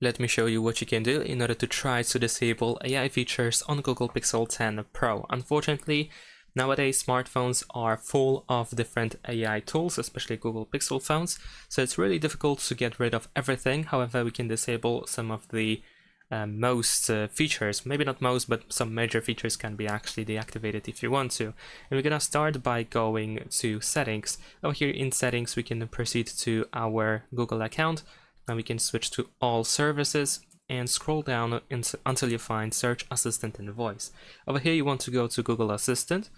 Let me show you what you can do in order to try to disable AI features on Google Pixel 10 Pro. Unfortunately, nowadays smartphones are full of different AI tools, especially Google Pixel phones, so it's really difficult to get rid of everything. However, we can disable some of the most features, maybe not most, but some major features can be actually deactivated if you want to. And we're gonna start by going to settings. Over here in settings, we can proceed to our Google account. Now we can switch to all services and scroll down until you find search assistant and voice. Over here you want to go to Google Assistant.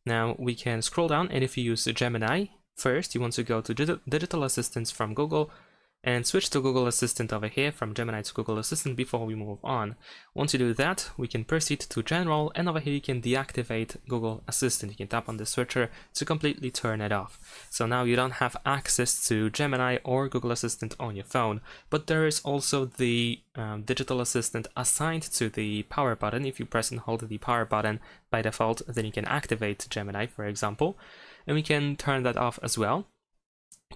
Now we can scroll down, and if you use Gemini first, you want to go to digital assistants from Google and switch to Google Assistant over here from Gemini to Google Assistant before we move on. Once you do that, we can proceed to General, and over here you can deactivate Google Assistant. You can tap on the switcher to completely turn it off. So now you don't have access to Gemini or Google Assistant on your phone, but there is also the digital assistant assigned to the power button. If you press and hold the power button by default, then you can activate Gemini, for example, and we can turn that off as well.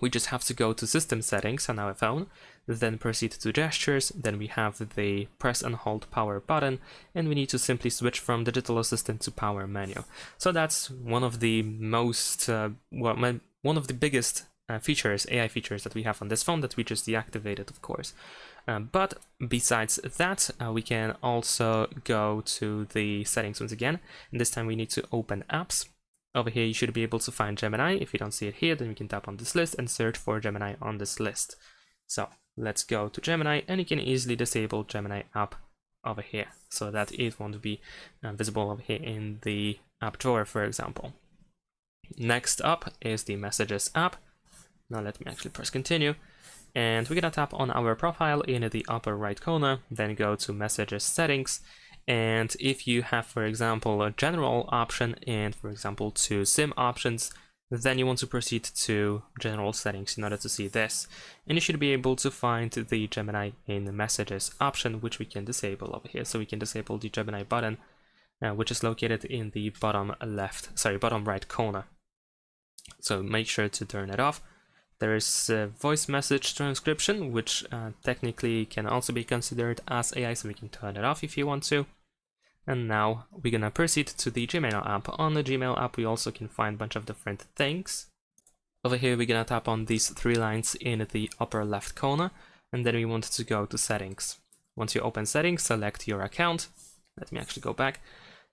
We just have to go to system settings on our phone, then proceed to gestures, then we have the press and hold power button, and we need to simply switch from digital assistant to power menu. So that's one of the most, one of the biggest features, AI features that we have on this phone that we just deactivated, of course. But besides that, we can also go to the settings once again, and this time we need to open apps. Over here you should be able to find Gemini. If you don't see it here, then we can tap on this list and search for Gemini on this list. So let's go to Gemini, and you can easily disable Gemini app over here so that it won't be visible over here in the app drawer, for example. Next up is the Messages app. Now let me actually press continue, and we're gonna tap on our profile in the upper right corner, then go to Messages settings. And if you have, for example, a general option and, for example, 2 SIM options, then you want to proceed to general settings in order to see this. And you should be able to find the Gemini in the messages option, which we can disable over here. So we can disable the Gemini button, which is located in the bottom right corner. So make sure to turn it off. There is voice message transcription, which technically can also be considered as AI, so we can turn it off if you want to. And now we're gonna proceed to the Gmail app. On the Gmail app, we also can find a bunch of different things. Over here, we're gonna tap on these 3 lines in the upper left corner, and then we want to go to settings. Once you open settings, select your account. Let me actually go back.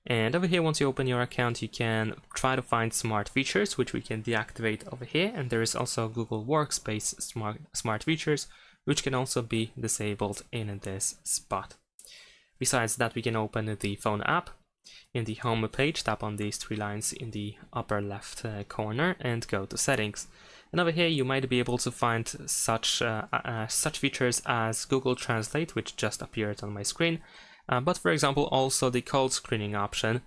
And over here, once you open your account, you can try to find smart features, which we can deactivate over here. And there is also Google Workspace smart features, which can also be disabled in this spot. Besides that, we can open the phone app. In the home page, tap on these 3 lines in the upper left corner and go to settings. And over here, you might be able to find such features as Google Translate, which just appeared on my screen. But for example, also the call screening option,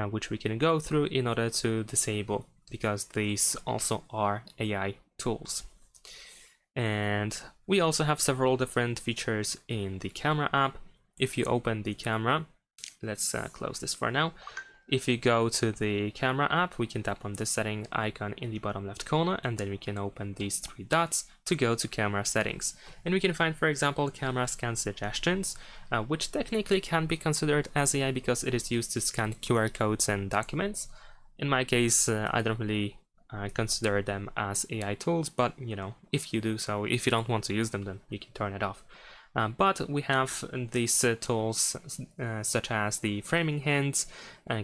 which we can go through in order to disable, because these also are AI tools. And we also have several different features in the camera app. If you open the camera, let's close this for now. If you go to the camera app, we can tap on this setting icon in the bottom left corner, and then we can open these 3 dots to go to camera settings. And we can find, for example, camera scan suggestions, which technically can be considered as AI because it is used to scan QR codes and documents. In my case, I don't really consider them as AI tools, but you know, if you do so, if you don't want to use them, then you can turn it off. But we have these tools such as the framing hints,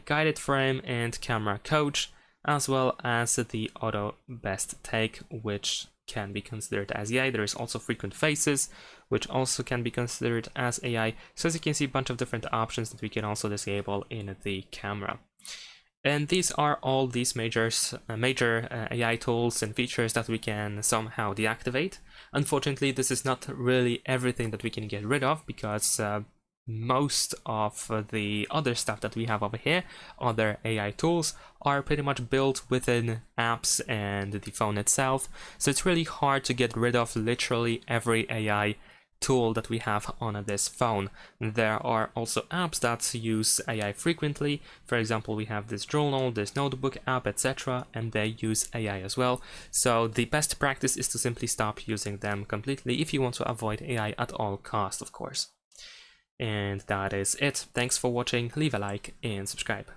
guided frame, and camera coach, as well as the auto best take, which can be considered as AI. There is also frequent faces, which also can be considered as AI. So as you can see, a bunch of different options that we can also disable in the camera. And these are all these major AI tools and features that we can somehow deactivate. Unfortunately, this is not really everything that we can get rid of, because most of the other stuff that we have over here, other AI tools, are pretty much built within apps and the phone itself. So it's really hard to get rid of literally every AI tool that we have on this phone. There are also apps that use AI frequently. For example, we have this journal, this notebook app, etc., and they use AI as well. So the best practice is to simply stop using them completely if you want to avoid AI at all costs, of course. And that is it. Thanks for watching. Leave a like and subscribe.